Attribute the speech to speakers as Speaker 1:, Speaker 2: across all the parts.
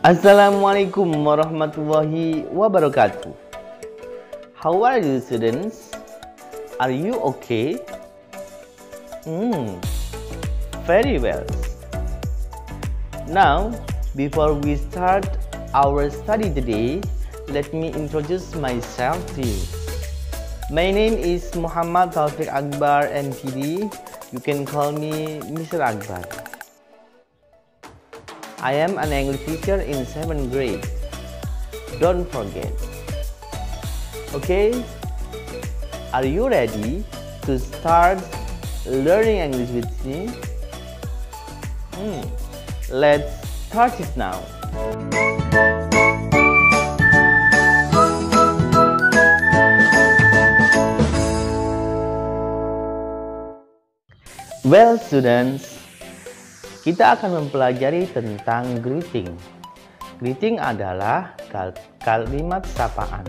Speaker 1: Assalamualaikum warahmatullahi wabarakatuh. How are you, students? Are you okay? Very well. Now, before we start our study today, let me introduce myself to you. My name is Muhammad Taufik Akbar MPD. You can call me Mr. Akbar. I am an English teacher in 7th grade. Don't forget. Okay? Are you ready to start learning English with me? Let's start it now. Well, students, kita akan mempelajari tentang greeting. Greeting adalah kalimat sapaan.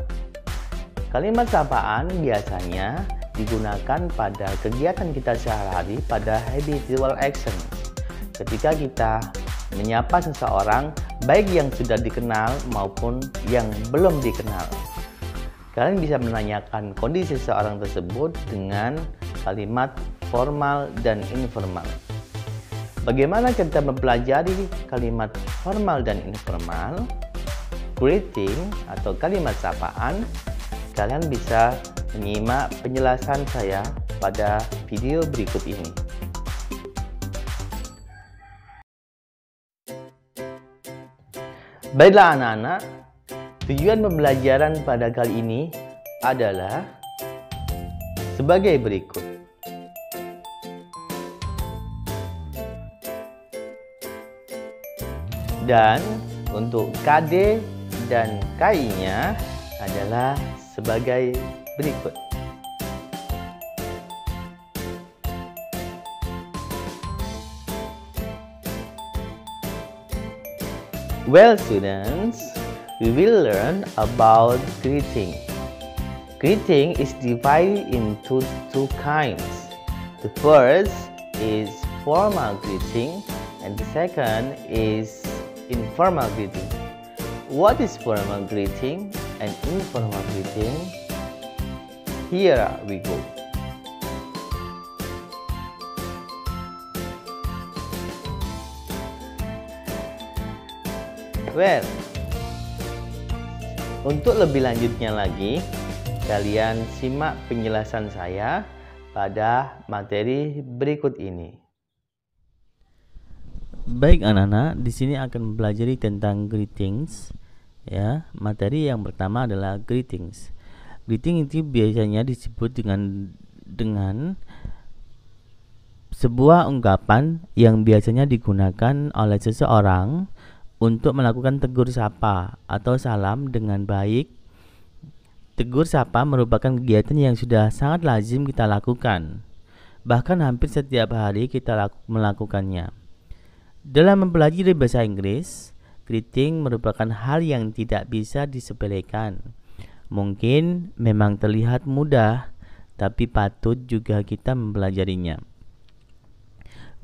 Speaker 1: Kalimat sapaan biasanya digunakan pada kegiatan kita sehari-hari pada habitual action. Ketika kita menyapa seseorang, baik yang sudah dikenal maupun yang belum dikenal. Kalian bisa menanyakan kondisi seseorang tersebut dengan kalimat formal dan informal. Bagaimana kita mempelajari kalimat formal dan informal? Greeting atau kalimat sapaan, kalian bisa menyimak penjelasan saya pada video berikut ini. Baiklah anak-anak, tujuan pembelajaran pada kali ini adalah sebagai berikut. Dan untuk KD dan KI-nya adalah sebagai berikut. Well, students, we will learn about greeting. Greeting is divided into two kinds. The first is formal greeting and the second is informal greeting. What is formal greeting and informal greeting? Here we go. Well, untuk lebih lanjutnya lagi, kalian simak penjelasan saya pada materi berikut ini. Baik anak-anak, di sini akan mempelajari tentang greetings. Ya, materi yang pertama adalah greetings. Greeting itu biasanya disebut dengan sebuah ungkapan yang biasanya digunakan oleh seseorang untuk melakukan tegur sapa atau salam dengan baik. Tegur sapa merupakan kegiatan yang sudah sangat lazim kita lakukan. Bahkan hampir setiap hari kita melakukannya. Dalam mempelajari bahasa Inggris, greeting merupakan hal yang tidak bisa disepelekan. Mungkin memang terlihat mudah, tapi patut juga kita mempelajarinya.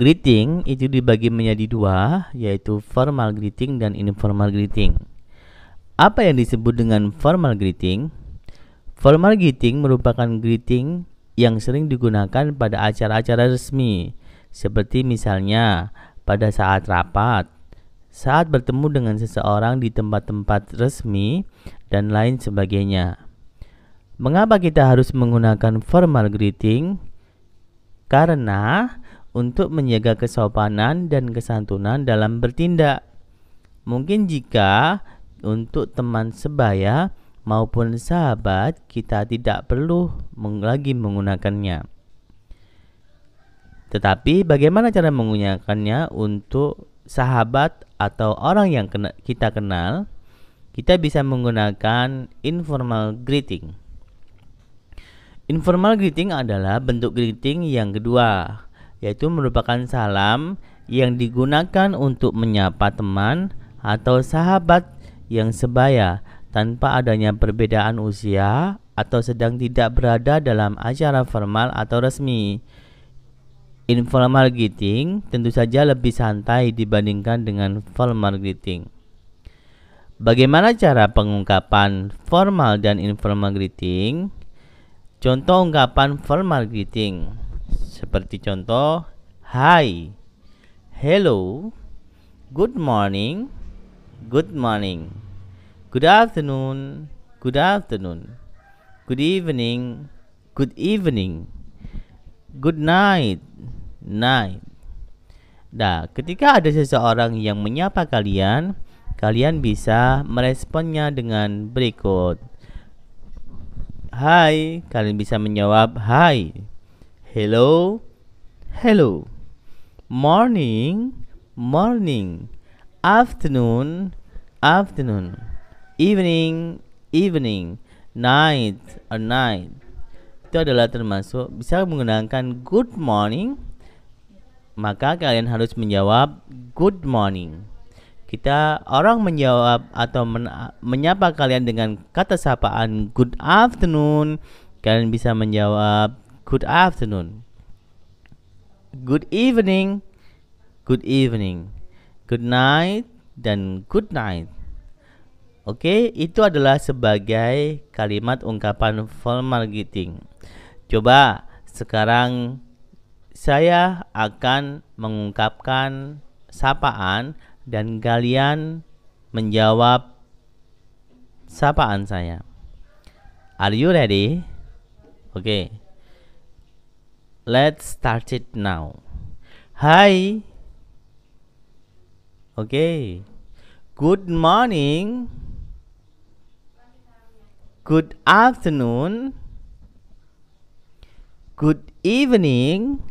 Speaker 1: Greeting itu dibagi menjadi dua, yaitu formal greeting dan informal greeting. Apa yang disebut dengan formal greeting? Formal greeting merupakan greeting yang sering digunakan pada acara-acara resmi, seperti misalnya pada saat rapat, saat bertemu dengan seseorang di tempat-tempat resmi, dan lain sebagainya. Mengapa kita harus menggunakan formal greeting? Karena untuk menjaga kesopanan dan kesantunan dalam bertindak. Mungkin jika untuk teman sebaya maupun sahabat kita tidak perlu lagi menggunakannya. Tetapi bagaimana cara menggunakannya untuk sahabat atau orang yang kita kenal? Kita bisa menggunakan informal greeting. Informal greeting adalah bentuk greeting yang kedua, yaitu merupakan salam yang digunakan untuk menyapa teman atau sahabat yang sebaya tanpa adanya perbedaan usia atau sedang tidak berada dalam acara formal atau resmi. Informal greeting tentu saja lebih santai dibandingkan dengan formal greeting. Bagaimana cara pengungkapan formal dan informal greeting? Contoh ungkapan formal greeting seperti contoh hi, hello, good morning, good morning, good afternoon, good afternoon, good evening, good evening, good night, night. Nah, ketika ada seseorang yang menyapa kalian, kalian bisa meresponnya dengan berikut. Hai, kalian bisa menjawab hi. Hello, hello. Morning, morning. Afternoon, afternoon. Evening, evening. Night, or night. Itu adalah termasuk bisa menggunakan good morning, maka kalian harus menjawab good morning. Orang menjawab atau menyapa kalian dengan kata sapaan good afternoon, kalian bisa menjawab good afternoon. Good evening, good evening. Good night dan good night. Oke, itu adalah sebagai kalimat ungkapan formal greeting. Coba sekarang saya akan mengungkapkan sapaan dan kalian menjawab sapaan saya. Are you ready? Oke. Let's start it now. Hi. Oke. Good morning. Good afternoon. Good evening.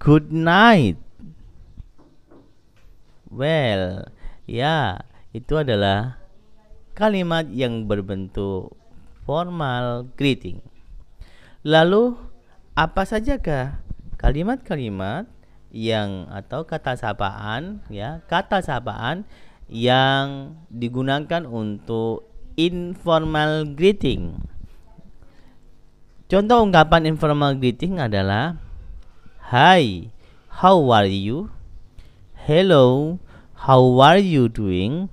Speaker 1: Good night. Well, ya, itu adalah kalimat yang berbentuk formal greeting. Lalu, apa sajakah kalimat-kalimat yang atau kata sapaan, ya, kata sapaan yang digunakan untuk informal greeting? Contoh ungkapan informal greeting adalah hi, how are you? Hello, how are you doing?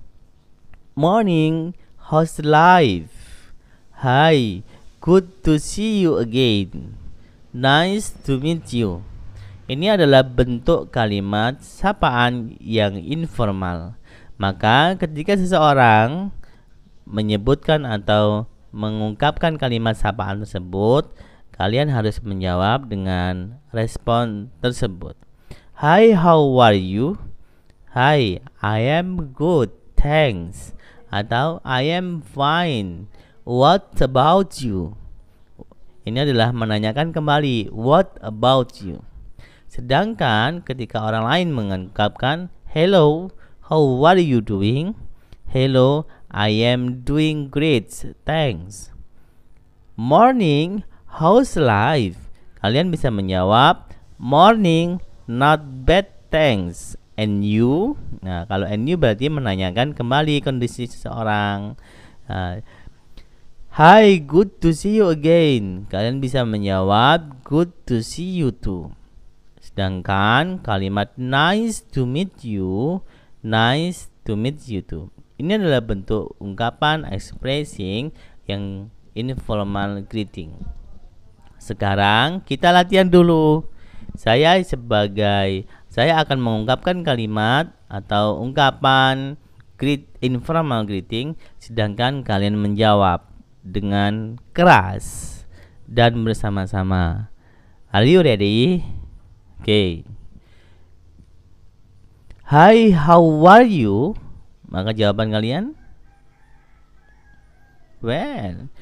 Speaker 1: Morning, how's life? Hi, good to see you again. Nice to meet you. Ini adalah bentuk kalimat sapaan yang informal. Maka ketika seseorang menyebutkan atau mengungkapkan kalimat sapaan tersebut, kalian harus menjawab dengan respon tersebut. Hi, how are you? Hi, I am good, thanks. Atau I am fine. What about you? Ini adalah menanyakan kembali, what about you? Sedangkan ketika orang lain mengungkapkan hello, how are you doing? Hello, I am doing great, thanks. Morning, how's life? Kalian bisa menjawab morning, not bad, thanks. And you? Nah, kalau and you berarti menanyakan kembali kondisi seseorang. Hi, good to see you again. Kalian bisa menjawab good to see you too. Sedangkan kalimat nice to meet you, nice to meet you too. Ini adalah bentuk ungkapan expressing yang informal greeting. Sekarang kita latihan dulu. Saya akan mengungkapkan kalimat atau ungkapan informal greeting, sedangkan kalian menjawab dengan keras dan bersama-sama. Are you ready? Okay. Hi, how are you? Maka jawaban kalian? Well,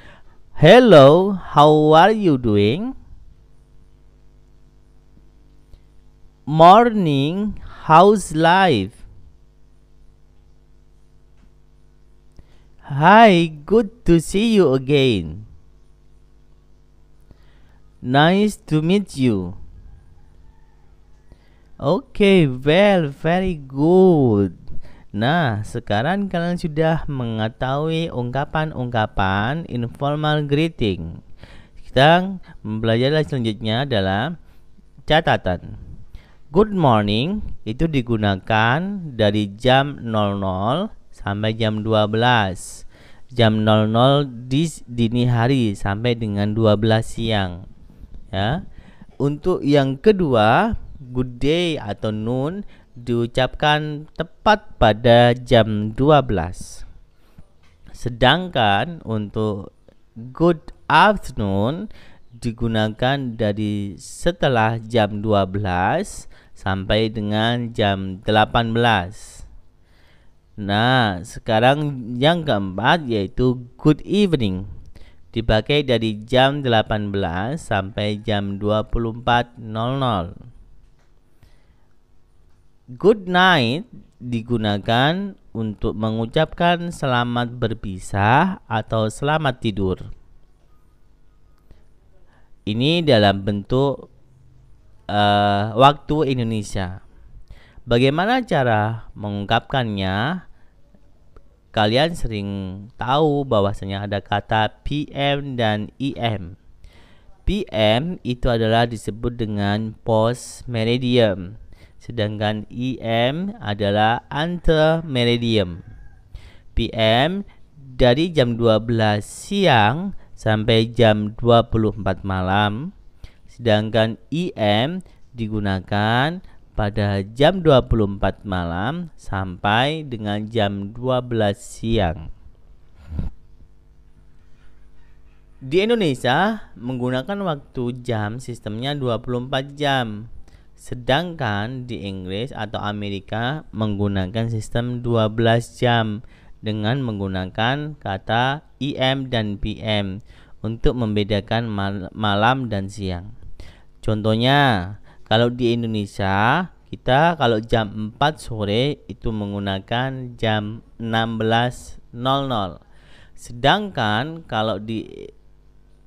Speaker 1: hello, how are you doing? Morning, how's life? Hi, good to see you again. Nice to meet you. Okay, well, very good. Nah, sekarang kalian sudah mengetahui ungkapan-ungkapan informal greeting. Kita mempelajari selanjutnya adalah catatan. Good morning itu digunakan dari jam 00 sampai jam 12. Jam 00 di dini hari sampai dengan 12 siang. Ya. Untuk yang kedua, good day atau noon diucapkan tepat pada jam 12. Sedangkan untuk good afternoon digunakan dari setelah jam 12 sampai dengan jam 18. Nah, sekarang yang keempat yaitu good evening. Dipakai dari jam 18 sampai jam 24.00. Good night digunakan untuk mengucapkan selamat berpisah atau selamat tidur. Ini dalam bentuk waktu Indonesia. Bagaimana cara mengungkapkannya? Kalian sering tahu bahwasanya ada kata PM dan EM. PM itu adalah disebut dengan post meridium. Sedangkan EM adalah ante meridium. PM dari jam 12 siang sampai jam 24 malam. Sedangkan EM digunakan pada jam 24 malam sampai dengan jam 12 siang. Di Indonesia menggunakan waktu jam sistemnya 24 jam. Sedangkan di Inggris atau Amerika menggunakan sistem 12 jam dengan menggunakan kata EM dan PM untuk membedakan malam dan siang. Contohnya, kalau di Indonesia kita kalau jam 4 sore itu menggunakan jam 16.00. Sedangkan kalau di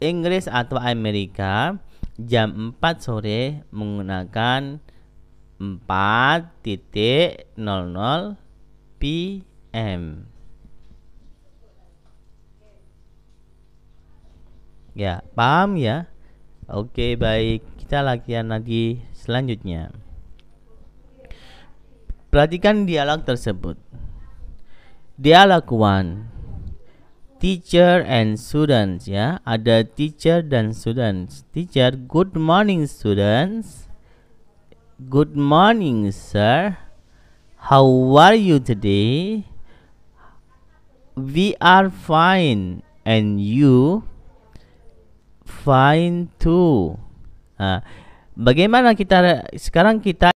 Speaker 1: Inggris atau Amerika jam 4 sore menggunakan 4.00 PM. Ya, paham ya? Oke, baik. Kita latihan lagi selanjutnya. Perhatikan dialog tersebut. Dialog 1. Teacher and students, ya. Ada teacher dan students. Teacher, good morning students. Good morning sir. How are you today? We are fine. And you? Fine too. Bagaimana sekarang kita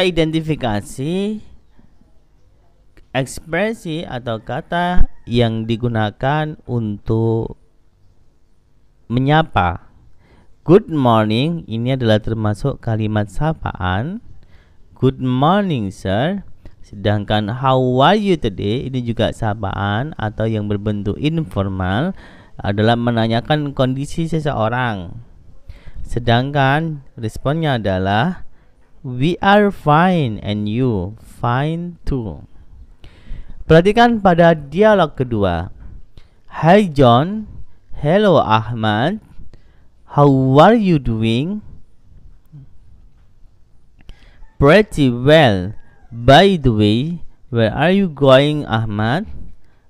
Speaker 1: identifikasi ekspresi atau kata yang digunakan untuk menyapa. Good morning ini adalah termasuk kalimat sapaan. Good morning sir. Sedangkan how are you today ini juga sapaan atau yang berbentuk informal, adalah menanyakan kondisi seseorang. Sedangkan responnya adalah we are fine and you fine too. Perhatikan pada dialog kedua. Hi John, hello Ahmad, how are you doing? Pretty well. By the way, where are you going Ahmad?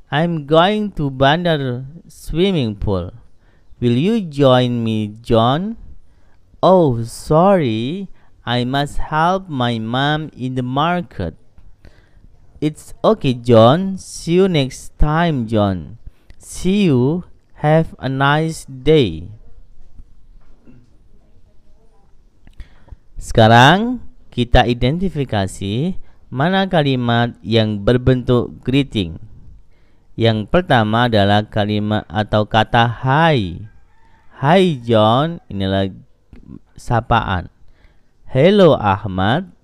Speaker 1: I'm going to Bandar swimming pool. Will you join me John? Oh, sorry, I must help my mom in the market. It's okay John, see you next time John. See you, have a nice day. Sekarang kita identifikasi mana kalimat yang berbentuk greeting. Yang pertama adalah kalimat atau kata hi. Hi John, inilah sapaan. Hello Ahmad,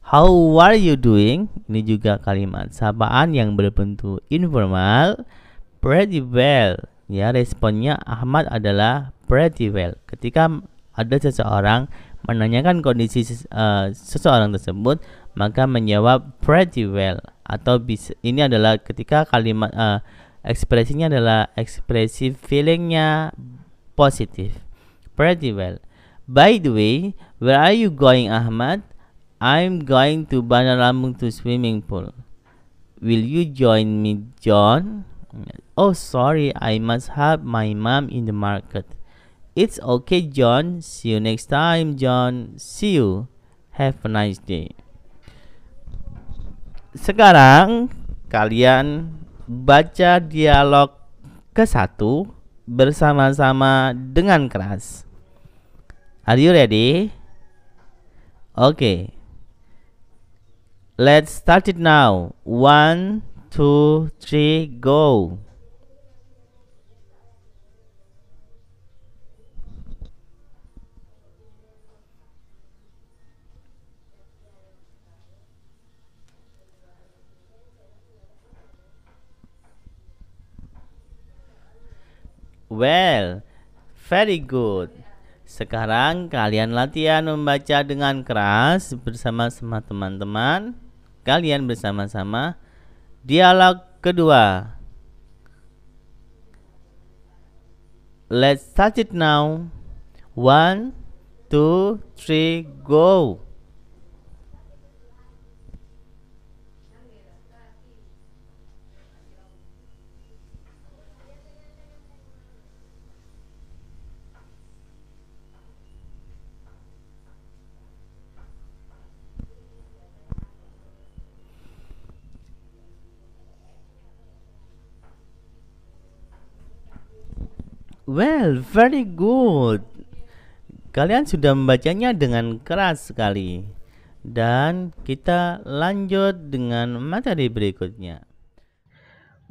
Speaker 1: how are you doing? Ini juga kalimat sapaan yang berbentuk informal. Pretty well. Ya, responnya Ahmad adalah pretty well. Ketika ada seseorang menanyakan kondisi seseorang tersebut, maka menjawab pretty well. Atau bisa, ini adalah ketika kalimat ekspresinya adalah ekspresi feelingnya positif, pretty well. By the way, where are you going, Ahmad? I'm going to Bandar Lampung to swimming pool. Will you join me, John? Oh, sorry, I must help my mom in the market. It's okay, John. See you next time, John. See you. Have a nice day. Sekarang kalian baca dialog ke-1 bersama-sama dengan keras. Are you ready? Okay. Let's start it now. 1, 2, 3, go. Well, very good. Sekarang kalian latihan membaca dengan keras bersama-sama teman-teman. Kalian bersama-sama. Dialog kedua. Let's start it now. 1, 2, 3, go. Well, very good. Kalian sudah membacanya dengan keras sekali. Dan kita lanjut dengan materi berikutnya.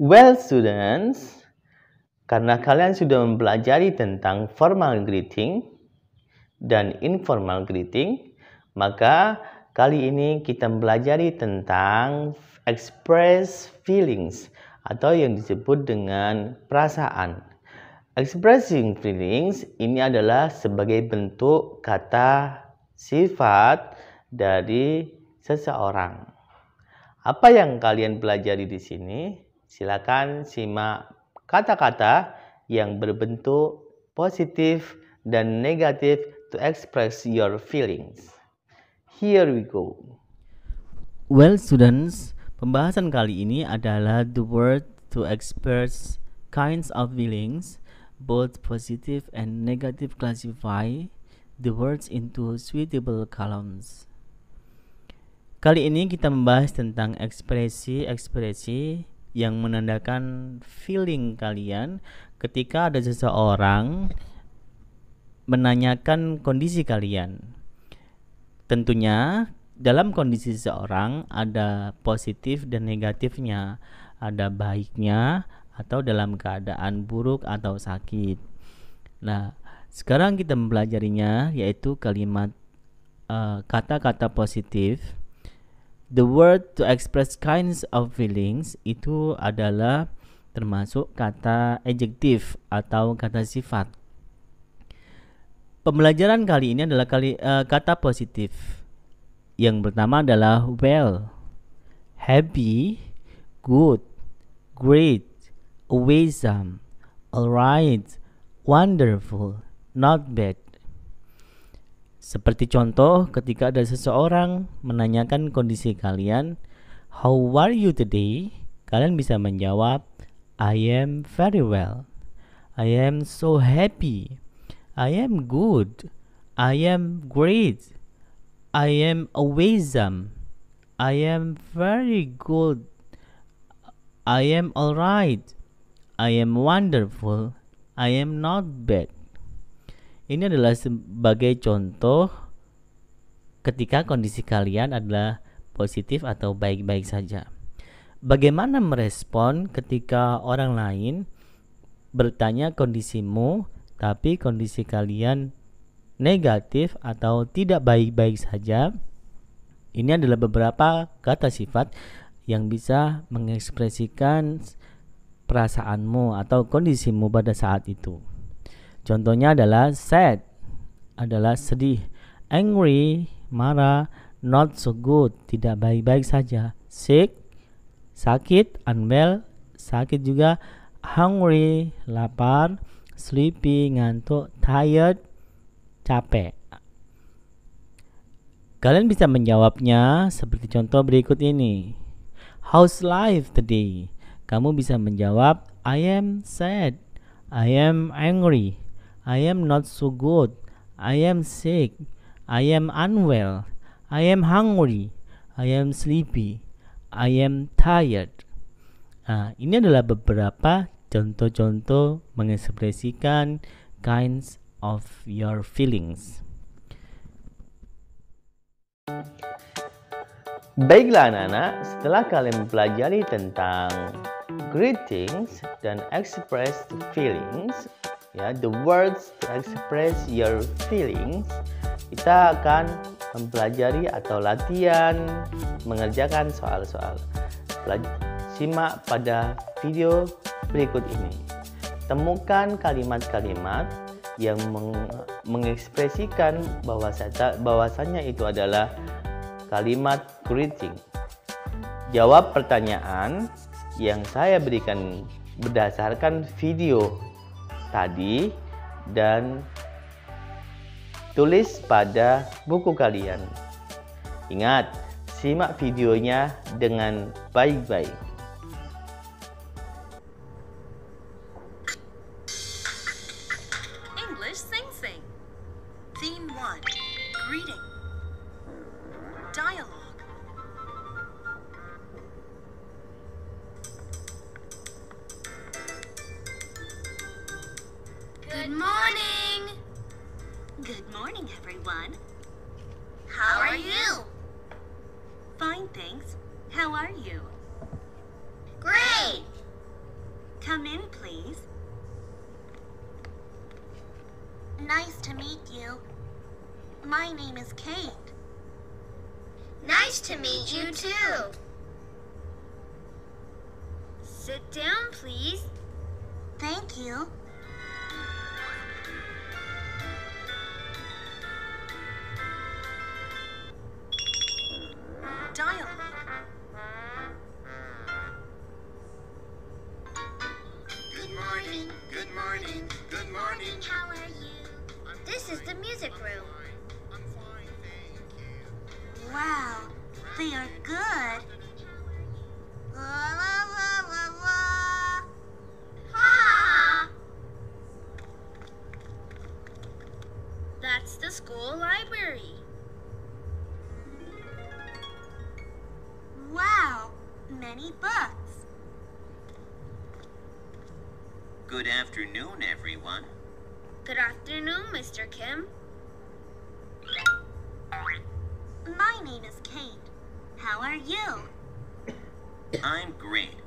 Speaker 1: Well, students, karena kalian sudah mempelajari tentang formal greeting dan informal greeting, maka kali ini kita mempelajari tentang express feelings atau yang disebut dengan perasaan. Expressing feelings ini adalah sebagai bentuk kata sifat dari seseorang. Apa yang kalian pelajari di sini? Silakan simak kata-kata yang berbentuk positif dan negatif to express your feelings. Here we go. Well, students, pembahasan kali ini adalah the word to express kinds of feelings. Both positive and negative classify the words into suitable columns. Kali ini kita membahas tentang ekspresi-ekspresi yang menandakan feeling kalian ketika ada seseorang menanyakan kondisi kalian. Tentunya dalam kondisi seseorang ada positif dan negatifnya, ada baiknya atau dalam keadaan buruk atau sakit. Nah, sekarang kita mempelajarinya, yaitu kalimat kata-kata positif. The word to express kinds of feelings itu adalah termasuk kata adjektif atau kata sifat. Pembelajaran kali ini adalah kata positif. Yang pertama adalah well, happy, good, great, awesome, alright, wonderful, not bad. Seperti contoh ketika ada seseorang menanyakan kondisi kalian, how are you today? Kalian bisa menjawab, I am very well, I am so happy, I am good, I am great, I am awesome, I am very good, I am alright, I am wonderful, I am not bad. Ini adalah sebagai contoh ketika kondisi kalian adalah positif atau baik-baik saja. Bagaimana merespon ketika orang lain bertanya kondisimu, tapi kondisi kalian negatif atau tidak baik-baik saja? Ini adalah beberapa kata sifat yang bisa mengekspresikan perasaanmu atau kondisimu pada saat itu. Contohnya adalah sad, adalah sedih. Angry, marah. Not so good, tidak baik-baik saja. Sick, sakit. Unwell, sakit juga. Hungry, lapar. Sleepy, ngantuk. Tired, capek. Kalian bisa menjawabnya seperti contoh berikut ini. How's life today? Kamu bisa menjawab, I am sad, I am angry, I am not so good, I am sick, I am unwell, I am hungry, I am sleepy, I am tired. Nah, ini adalah beberapa contoh-contoh mengekspresikan kinds of your feelings. Baiklah anak-anak, setelah kalian mempelajari tentang greetings dan express feelings, ya, the words to express your feelings, kita akan mempelajari atau latihan mengerjakan soal-soal. Simak pada video berikut ini. Temukan kalimat-kalimat yang mengekspresikan bahwasanya itu adalah kalimat greeting. Jawab pertanyaan yang saya berikan berdasarkan video tadi dan tulis pada buku kalian. Ingat, simak videonya dengan baik-baik.
Speaker 2: English Sing Sing. Theme 1. Greeting. Dialogue.
Speaker 3: Good morning.
Speaker 2: Good morning, everyone.
Speaker 3: How are you?
Speaker 2: Fine, thanks. How are you?
Speaker 3: Great.
Speaker 2: Come in, please. Nice to meet you. My name is Kate.
Speaker 3: Nice to meet you too. Sit down, please.
Speaker 2: Thank you. Dialogue.
Speaker 4: Good morning, good morning, good morning.
Speaker 3: How are you? This is the music room.
Speaker 4: I'm fine, thank you.
Speaker 2: Wow, they are good.
Speaker 3: La la la la la. Ha! That's the school library.
Speaker 2: Wow, many books.
Speaker 5: Good afternoon, everyone.
Speaker 3: Good afternoon, Mr. Kim.
Speaker 2: My name is Kate. How are you?
Speaker 5: I'm great.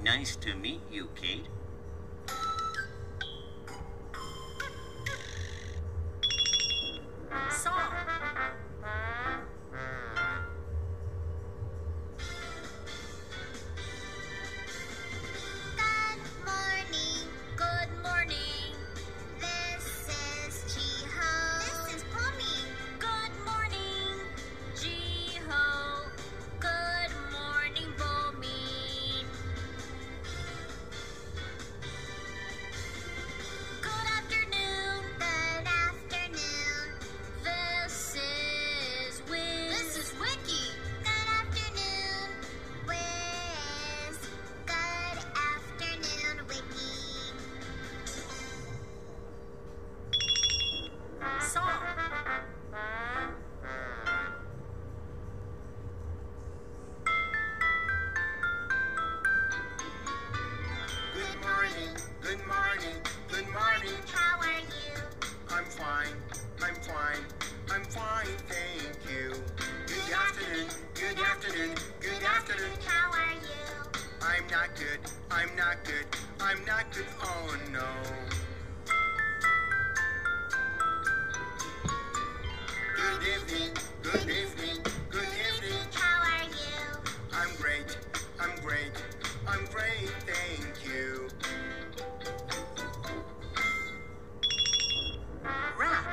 Speaker 5: Nice to meet you, Kate.
Speaker 2: Song.
Speaker 3: Good morning. Good morning. This is Jiho. This is Pommy. Good morning, Jiho. Good morning, Bommy. Good afternoon. Good afternoon. This is Wiz. This is Wiki. Good afternoon, Wiz. Good afternoon, Wiki.
Speaker 2: Song.
Speaker 4: Good morning, good morning, good morning.
Speaker 3: How are you?
Speaker 4: I'm fine, I'm fine, I'm fine, thank you. Good afternoon, good afternoon, good afternoon.
Speaker 3: How are you?
Speaker 4: I'm not good, I'm not good, I'm not good, oh no. Good evening, good evening, good evening.
Speaker 3: How are you?
Speaker 4: I'm great, I'm great, I'm great, thank you.
Speaker 2: Rap.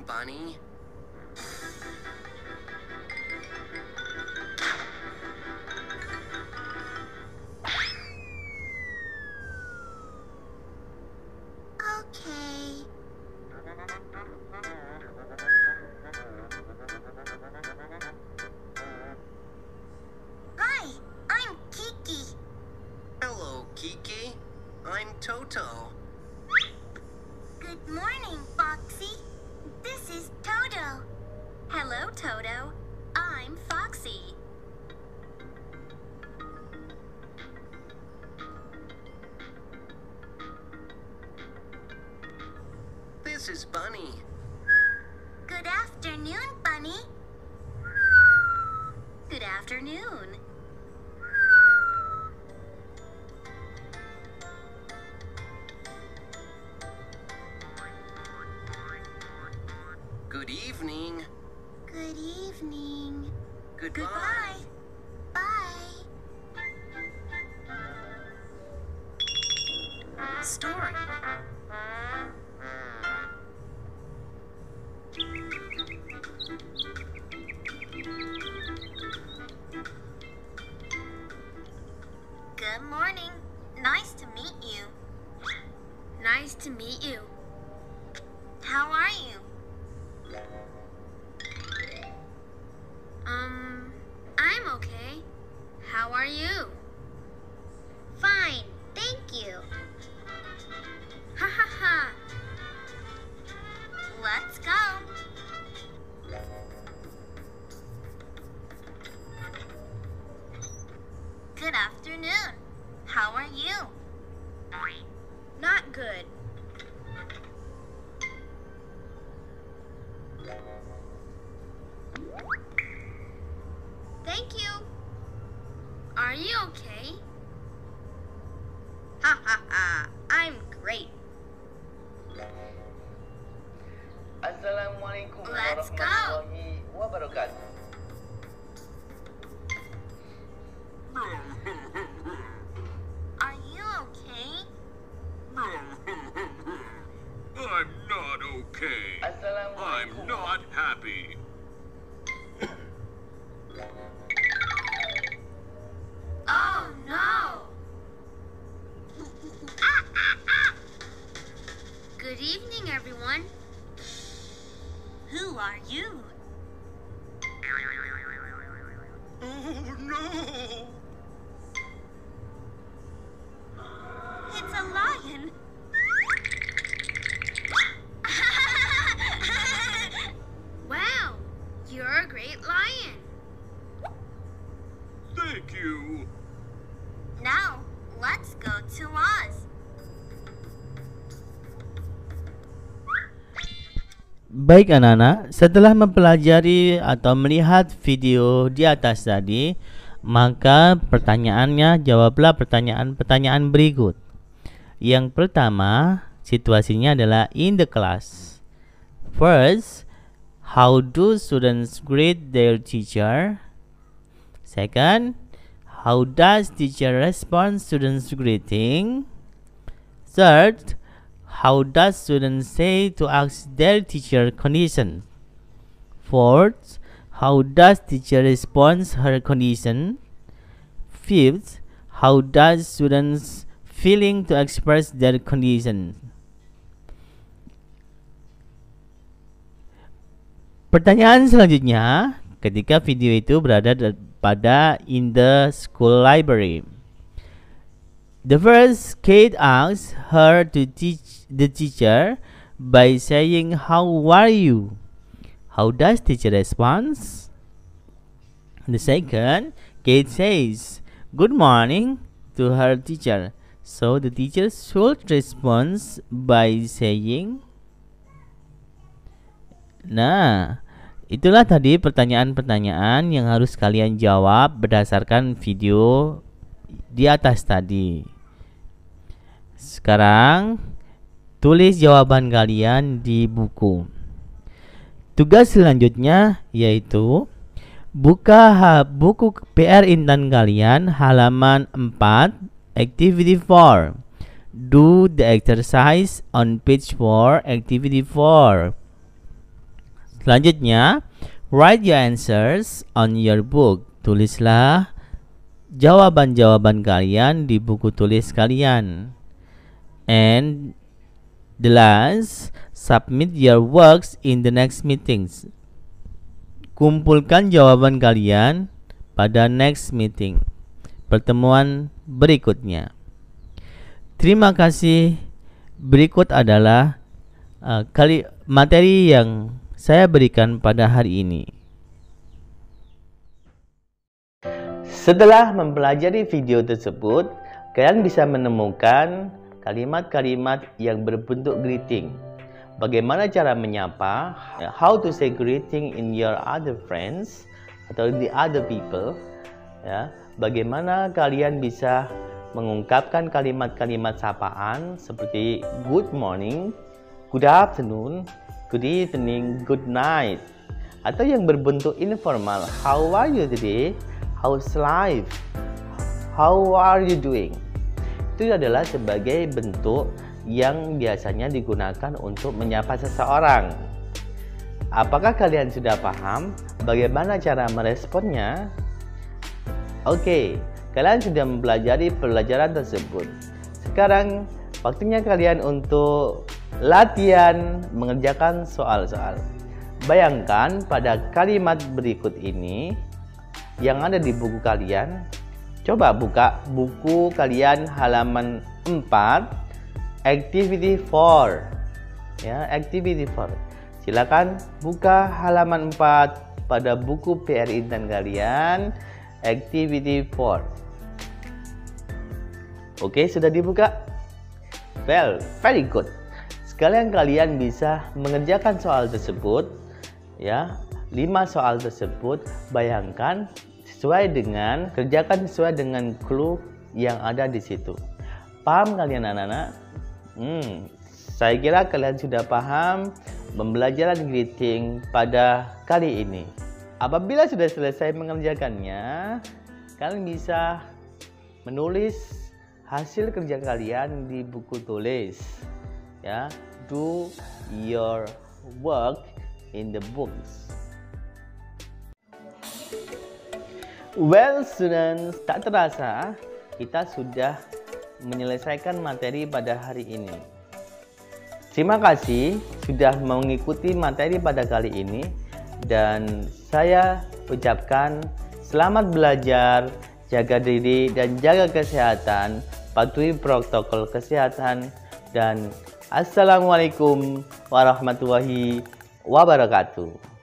Speaker 4: Bunny.
Speaker 2: Okay. Hi, I'm Kiki.
Speaker 4: Hello, Kiki. I'm Toto.
Speaker 2: Good morning, Foxy. This is Toto.
Speaker 3: Hello, Toto. I'm Foxy.
Speaker 4: This is Bunny.
Speaker 2: Good afternoon, Bunny.
Speaker 3: Good afternoon.
Speaker 4: Good evening.
Speaker 2: Good evening.
Speaker 4: Goodbye.
Speaker 2: Bye.
Speaker 3: Story.
Speaker 2: Good morning. Nice to meet you.
Speaker 3: Nice to meet you.
Speaker 2: How are you?
Speaker 3: I'm okay. How are you?
Speaker 2: Fine, thank you.
Speaker 3: Ha ha ha.
Speaker 2: Let's go. Good afternoon. How are you?
Speaker 3: Not good. Thank you. Are you okay? Ha ha ha. I'm great.
Speaker 1: Assalamualaikum
Speaker 3: Let's go.
Speaker 1: warahmatullahi wabarakatuh.
Speaker 2: Are you okay?
Speaker 6: I'm not okay. I'm not happy.
Speaker 3: Oh no. Good evening, everyone.
Speaker 2: Who are you?
Speaker 4: Oh no!
Speaker 2: It's a lion.
Speaker 3: Wow, you're a great lion.
Speaker 6: Thank you.
Speaker 2: Now, let's go to Oz.
Speaker 1: Baik anak-anak, setelah mempelajari atau melihat video di atas tadi, maka pertanyaannya jawablah pertanyaan-pertanyaan berikut. Yang pertama, situasinya adalah in the class. First, how do students greet their teacher? Second, how does teacher respond students greeting? Third, how does students say to ask their teacher condition? Fourth, how does teacher responds her condition? Fifth, how does students feeling to express their condition? Pertanyaan selanjutnya, ketika video itu berada pada in the school library. The first, Kate asks her to teach the teacher by saying, "How are you?" How does teacher responds? The second, Kate says, "Good morning" to her teacher. So the teacher should respond by saying, nah, itulah tadi pertanyaan-pertanyaan yang harus kalian jawab berdasarkan video di atas tadi. Sekarang tulis jawaban kalian di buku. Tugas selanjutnya yaitu buka buku PR Intan kalian halaman 4, activity 4. Do the exercise on page 4, activity 4. Selanjutnya, write your answers on your book. Tulislah jawaban-jawaban kalian di buku tulis kalian. And the last, submit your works in the next meetings. Kumpulkan jawaban kalian pada next meeting, pertemuan berikutnya. Terima kasih. Berikut adalah materi yang saya berikan pada hari ini. Setelah mempelajari video tersebut, kalian bisa menemukan kalimat-kalimat yang berbentuk greeting. Bagaimana cara menyapa, how to say greeting in your other friends atau the other people, ya. Bagaimana kalian bisa mengungkapkan kalimat-kalimat sapaan seperti good morning, good afternoon, good evening, good night, atau yang berbentuk informal, how are you today, how's life, how are you doing. Itu adalah sebagai bentuk yang biasanya digunakan untuk menyapa seseorang. Apakah kalian sudah paham bagaimana cara meresponnya? Oke, kalian sudah mempelajari pelajaran tersebut. Sekarang waktunya kalian untuk latihan mengerjakan soal-soal. Bayangkan pada kalimat berikut ini yang ada di buku kalian. Coba buka buku kalian halaman 4, activity 4. Ya, activity 4. Silakan buka halaman 4 pada buku PR Intan kalian, activity 4. Oke, sudah dibuka? Well, very good. Sekalian kalian bisa mengerjakan soal tersebut, ya. 5 soal tersebut, bayangkan kerjakan sesuai dengan clue yang ada di situ. Paham kalian anak-anak? Saya kira kalian sudah paham pembelajaran greeting pada kali ini. Apabila sudah selesai mengerjakannya, kalian bisa menulis hasil kerja kalian di buku tulis, ya. Do your work in the books. Well students, tak terasa kita sudah menyelesaikan materi pada hari ini. Terima kasih sudah mengikuti materi pada kali ini, dan saya ucapkan selamat belajar, jaga diri dan jaga kesehatan, patuhi protokol kesehatan, dan assalamualaikum warahmatullahi wabarakatuh.